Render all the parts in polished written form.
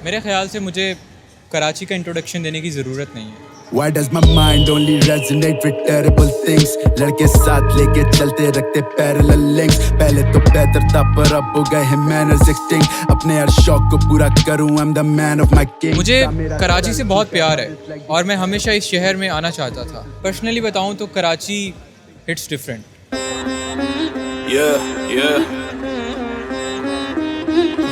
मेरे ख्याल से मुझे कराची का इंट्रोडक्शन देने की ज़रूरत नहीं है। Why does my mind only resonate with terrible things? लड़के साथ लेके चलते रखते parallel links। पहले तो बेहतर था पर अब हो गए हैं manners extinct। अपने हर शौक को पूरा करूं, I'm the man of my king। मुझे कराची से बहुत प्यार है और मैं हमेशा इस शहर में आना चाहता था। पर्सनली बताऊं तो कराची हिट्स डिफरेंट।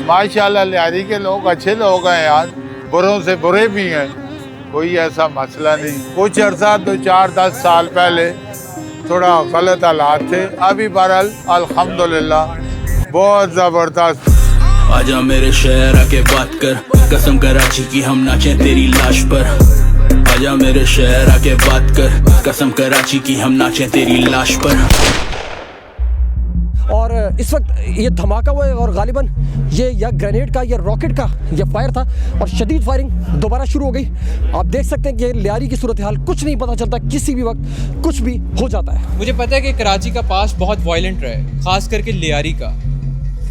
माशाल्लाह लियारी के लोग अच्छे लोग हैं यार, बुरों से बुरे भी हैं, कोई ऐसा मसला नहीं। कुछ अर्सा 2-4-10 साल पहले थोड़ा गलत हालात थे, अभी बहरहाल अल्हम्दुलिल्लाह बहुत ज़बरदस्त। आजा मेरे शहर आके बात कर, कसम कराची की हम नाचे तेरी लाश पर। आजा मेरे शहर आके बात कर, कसम कराची की हम नाचे तेरी लाश पर। और इस वक्त ये धमाका हुआ है और गालिबन ये या ग्रेनेड का या रॉकेट का ये फायर था और शदीद फायरिंग दोबारा शुरू हो गई। आप देख सकते हैं कि लियारी की सूरत हाल कुछ नहीं पता चलता, किसी भी वक्त कुछ भी हो जाता है। मुझे पता है कि कराची का पास्ट बहुत वायलेंट रहा है, खास करके लियारी का।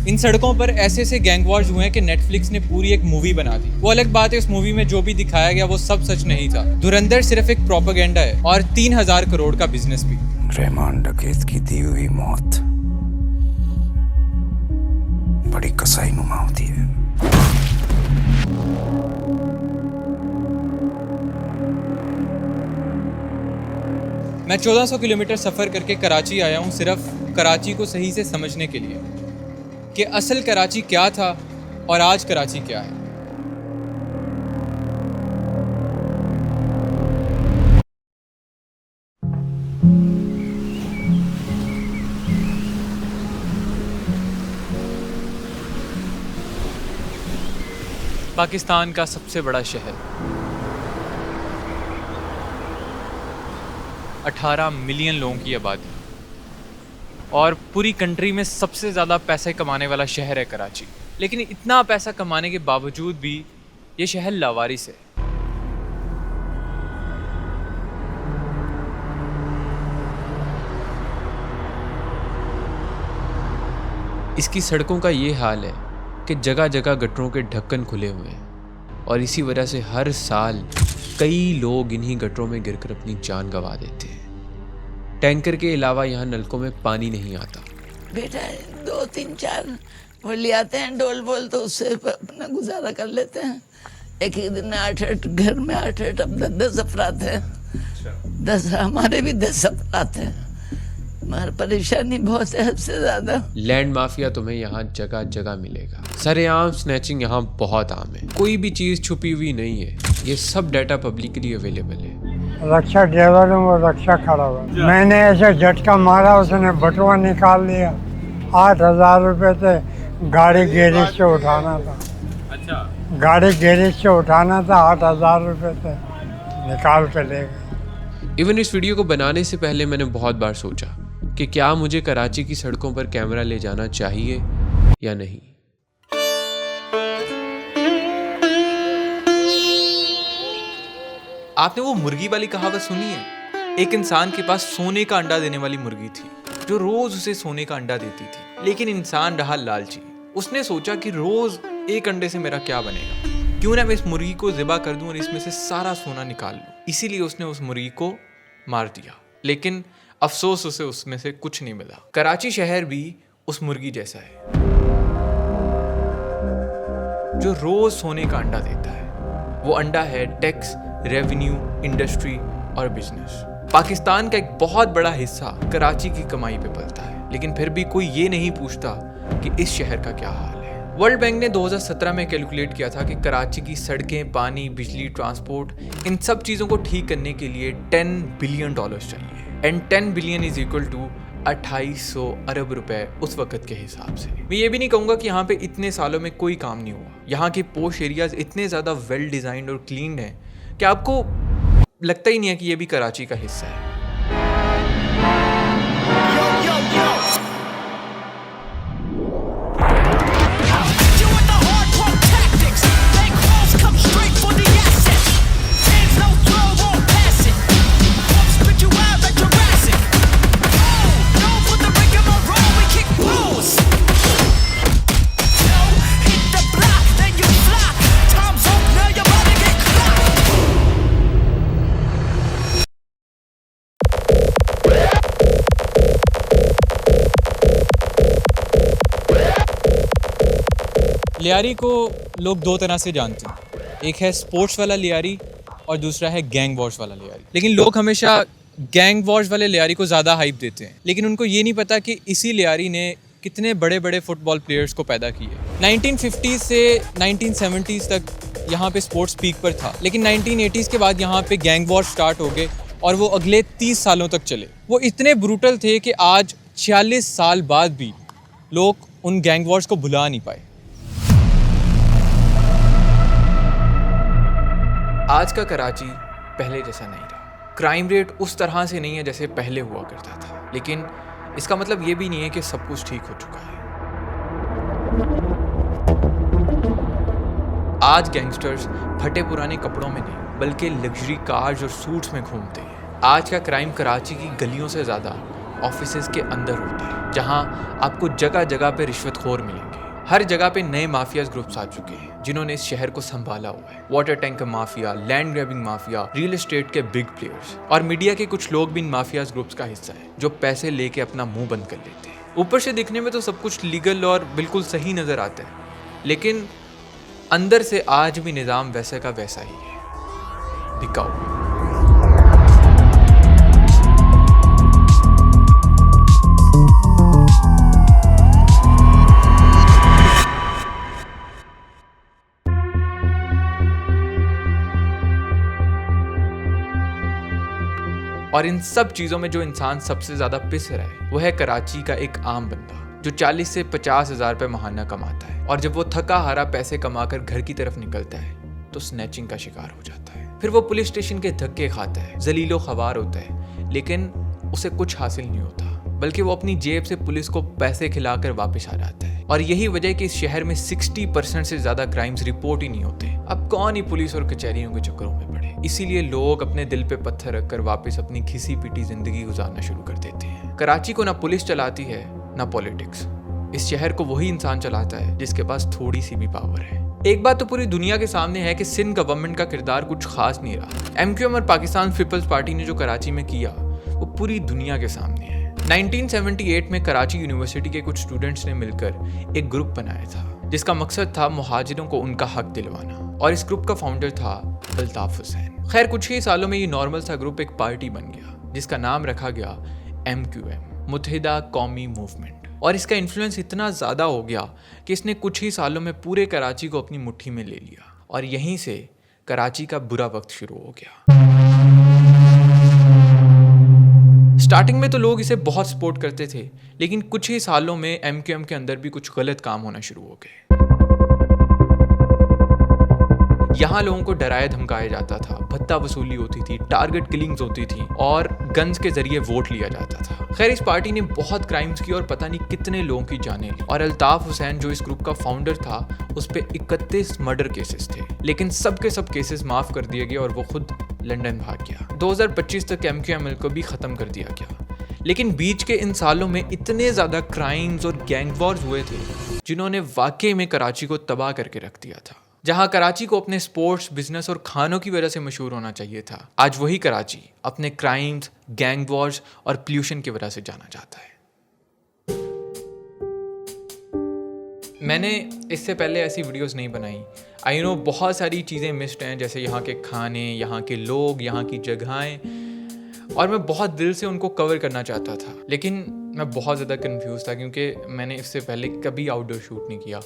इन सड़कों पर ऐसे ऐसे गैंग वॉर्स हुए हैं कि नेटफ्लिक्स ने पूरी एक मूवी बना दी। वो अलग बात है, इस मूवी में जो भी दिखाया गया वो सब सच नहीं था। धुरंधर सिर्फ एक प्रोपेगेंडा है और 3000 करोड़ का बिजनेस भी। रहमान डकैत की दी हुई मौत बड़ी कसाई नुमा होती है। मैं 1400 किलोमीटर सफ़र करके कराची आया हूँ सिर्फ कराची को सही से समझने के लिए कि असल कराची क्या था और आज कराची क्या है। पाकिस्तान का सबसे बड़ा शहर, 18 मिलियन लोगों की आबादी और पूरी कंट्री में सबसे ज़्यादा पैसे कमाने वाला शहर है कराची। लेकिन इतना पैसा कमाने के बावजूद भी ये शहर लावारिस है। इसकी सड़कों का ये हाल है कि जगह जगह गटरों के ढक्कन खुले हुए हैं और इसी वजह से हर साल कई लोग इन्हीं गटरों में गिरकर अपनी जान गंवा देते हैं। टैंकर के अलावा यहाँ नलकों में पानी नहीं आता। बेटा 2-3-4 वो ले आते हैं डोल बोल, तो उससे अपना गुजारा कर लेते हैं। एक ही दिन में 8-8 घर में 8-8 अब 10 अफराद हैं। 10 हमारे भी 10 अफराद हैं। मगर परेशानी बहुत है, हद से ज्यादा। लैंड माफिया तुम्हें यहाँ जगह जगह मिलेगा। सरेआम स्नैचिंग यहाँ बहुत आम है, कोई भी चीज़ छुपी हुई नहीं है। ये सब डाटा पब्लिकली अवेलेबल है। रक्षा ड्राइवर हूँ, वो रक्षा खड़ा हुआ, मैंने ऐसे झटका मारा, उसने बटुआ निकाल लिया। 8000 रुपये थे, गाड़ी गैरेज से उठाना था। अच्छा, गाड़ी गैरेज से उठाना था, 8000 रुपये थे, निकाल के ले गए। इवन इस वीडियो को बनाने से पहले मैंने बहुत बार सोचा कि क्या मुझे कराची की सड़कों पर कैमरा ले जाना चाहिए या नहीं। आपने वो मुर्गी वाली कहावत सुनी है? एक इंसान के पास सोने का अंडा देने वाली मुर्गी थी जो रोज उसे सोने का अंडा देती थी। लेकिन इंसान रहा लालची। उसने सोचा कि रोज एक अंडे से मेरा क्या बनेगा, क्यों ना मैं इस मुर्गी को ज़िबा कर दूं और इसमें से सारा सोना निकाल लूं। इसीलिए उसने उस मुर्गी को मार दिया। लेकिन अफसोस उसे उसमें से कुछ नहीं मिला। कराची शहर भी उस मुर्गी जैसा है जो रोज सोने का अंडा देता है। वो अंडा है टैक्स, रेवेन्यू, इंडस्ट्री और बिजनेस। पाकिस्तान का एक बहुत बड़ा हिस्सा कराची की कमाई पे पलता है, लेकिन फिर भी कोई ये नहीं पूछता कि इस शहर का क्या हाल है। वर्ल्ड बैंक ने 2017 में कैलकुलेट किया था कि कराची की सड़कें, पानी, बिजली, ट्रांसपोर्ट, इन सब चीज़ों को ठीक करने के लिए $10 बिलियन चाहिए। And 10 billion is equal to 2800 अरब रुपए उस वक्त के हिसाब से। मैं ये भी नहीं कहूँगा कि यहाँ पे इतने सालों में कोई काम नहीं हुआ। यहाँ के पोश एरियाज इतने ज़्यादा वेल डिज़ाइंड और क्लीन हैं कि आपको लगता ही नहीं है कि ये भी कराची का हिस्सा है। लियारी को लोग दो तरह से जानते हैं, एक है स्पोर्ट्स वाला लियारी और दूसरा है गैंग वॉर्स वाला लियारी। लेकिन लोग हमेशा गैंग वॉर्स वाले लियारी को ज़्यादा हाइप देते हैं, लेकिन उनको ये नहीं पता कि इसी लियारी ने कितने बड़े बड़े फुटबॉल प्लेयर्स को पैदा किया। 1950 से 1970s तक यहाँ पे स्पोर्ट्स पीक पर था, लेकिन 1980s के बाद यहाँ पे गैंग वॉर स्टार्ट हो गए और वो अगले 30 सालों तक चले। वो इतने ब्रूटल थे कि आज 46 साल बाद भी लोग उन गैंग वॉर्स को भुला नहीं पाए। आज का कराची पहले जैसा नहीं रहा। क्राइम रेट उस तरह से नहीं है जैसे पहले हुआ करता था, लेकिन इसका मतलब ये भी नहीं है कि सब कुछ ठीक हो चुका है। आज गैंगस्टर्स फटे पुराने कपड़ों में नहीं बल्कि लग्जरी कार्स और सूट्स में घूमते हैं। आज का क्राइम कराची की गलियों से ज़्यादा ऑफिसेज के अंदर होता है, जहां आपको जगह जगह पे रिश्वतखोर मिलेंगे। हर जगह पे नए माफियाज ग्रुप्स आ चुके हैं जिन्होंने इस शहर को संभाला हुआ है। Water tanker mafia, land grabbing mafia, real estate के बिग प्लेयर्स और मीडिया के कुछ लोग भी इन माफियाज ग्रुप्स का हिस्सा है, जो पैसे लेके अपना मुंह बंद कर लेते हैं। ऊपर से दिखने में तो सब कुछ लीगल और बिल्कुल सही नजर आता है, लेकिन अंदर से आज भी निज़ाम वैसे का वैसा ही है, बिकाऊ। और इन सब चीज़ों में जो इंसान सबसे ज़्यादा पिस रहा है वो है कराची का एक आम बंदा, जो 40 से 50 हज़ार रुपये महाना कमाता है, और जब वो थका हारा पैसे कमाकर घर की तरफ निकलता है तो स्नैचिंग का शिकार हो जाता है। फिर वो पुलिस स्टेशन के धक्के खाता है, जलीलो ख़वार होता है, लेकिन उसे कुछ हासिल नहीं होता, बल्कि वो अपनी जेब से पुलिस को पैसे खिलाकर वापस आ जाता है। और यही वजह है कि इस शहर में 60% से ज़्यादा क्राइम्स रिपोर्ट ही नहीं होते। अब कौन ही पुलिस और कचहरियों के चक्करों में पड़े, इसीलिए लोग अपने दिल पे पत्थर रखकर वापस अपनी घिसी पिटी जिंदगी गुजारना शुरू कर देते हैं। कराची को ना पुलिस चलाती है ना पॉलिटिक्स। इस शहर को वही इंसान चलाता है जिसके पास थोड़ी सी भी पावर है। एक बात तो पूरी दुनिया के सामने है कि सिंध गवर्नमेंट का किरदार कुछ खास नहीं रहा। MQM और पाकिस्तान पीपल्स पार्टी ने जो कराची में किया वो पूरी दुनिया के सामने है। 1978 में कराची यूनिवर्सिटी के कुछ स्टूडेंट्स ने मिलकर एक ग्रुप बनाया था, जिसका मकसद था मुहाजिरों को उनका हक दिलवाना, और इस ग्रुप का फाउंडर था अल्ताफ हुसैन। खैर कुछ ही सालों में ये नॉर्मल सा ग्रुप एक पार्टी बन गया, जिसका नाम रखा गया MQM, मुत्तहिदा कौमी मूवमेंट। और इसका इन्फ्लुएंस इतना ज़्यादा हो गया कि इसने कुछ ही सालों में पूरे कराची को अपनी मुट्ठी में ले लिया, और यहीं से कराची का बुरा वक्त शुरू हो गया। स्टार्टिंग में तो लोग इसे बहुत सपोर्ट करते थे, लेकिन कुछ ही सालों में MQM के अंदर भी कुछ गलत काम होना शुरू हो गए। यहाँ लोगों को डराया धमकाया जाता था, भत्ता वसूली होती थी, टारगेट किलिंग्स होती थी और गन्स के जरिए वोट लिया जाता था। खैर इस पार्टी ने बहुत क्राइम्स की और पता नहीं कितने लोगों की जानें ली, और अल्ताफ हुसैन जो इस ग्रुप का फाउंडर था उस पे 31 मर्डर केसेस थे, लेकिन सब के सब केसेस माफ कर दिए गए और वो खुद लंदन भाग गया। 2025 तक MQM को भी ख़त्म कर दिया गया, लेकिन बीच के इन सालों में इतने ज़्यादा क्राइम्स और गैंग वॉर्स हुए थे जिन्होंने वाकई में कराची को तबाह करके रख दिया था। जहां कराची को अपने स्पोर्ट्स, बिजनेस और खानों की वजह से मशहूर होना चाहिए था, आज वही कराची अपने क्राइम्स, गैंग वॉर्स और पोल्यूशन की वजह से जाना जाता है। मैंने इससे पहले ऐसी वीडियोस नहीं बनाई। आई नो बहुत सारी चीज़ें मिस्ड हैं, जैसे यहाँ के खाने, यहाँ के लोग, यहाँ की जगहें, और मैं बहुत दिल से उनको कवर करना चाहता था, लेकिन मैं बहुत ज़्यादा कंफ्यूज था क्योंकि मैंने इससे पहले कभी आउटडोर शूट नहीं किया,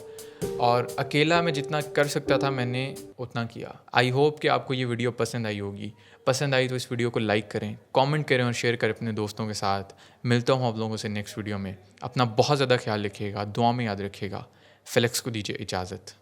और अकेला मैं जितना कर सकता था मैंने उतना किया। आई होप कि आपको ये वीडियो पसंद आई होगी। पसंद आई तो इस वीडियो को लाइक करें, कमेंट करें और शेयर करें अपने दोस्तों के साथ। मिलता हूँ आप लोगों से नेक्स्ट वीडियो में। अपना बहुत ज़्यादा ख्याल रखिएगा, दुआ में याद रखिएगा। फ्लेक्स को दीजिए इजाज़त।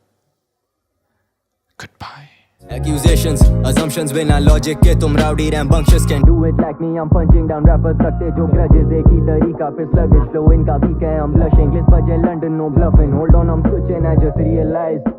Goodbye. Accusations, assumptions बिना logic के तुम rowdy rambunctious can do it like me I'm punching down rappers रखते जो grudges एक ही तरीका फिर sluggish flow इनका भी क्या I'm blushing English बजे London no bluffing hold on I'm switching I just realized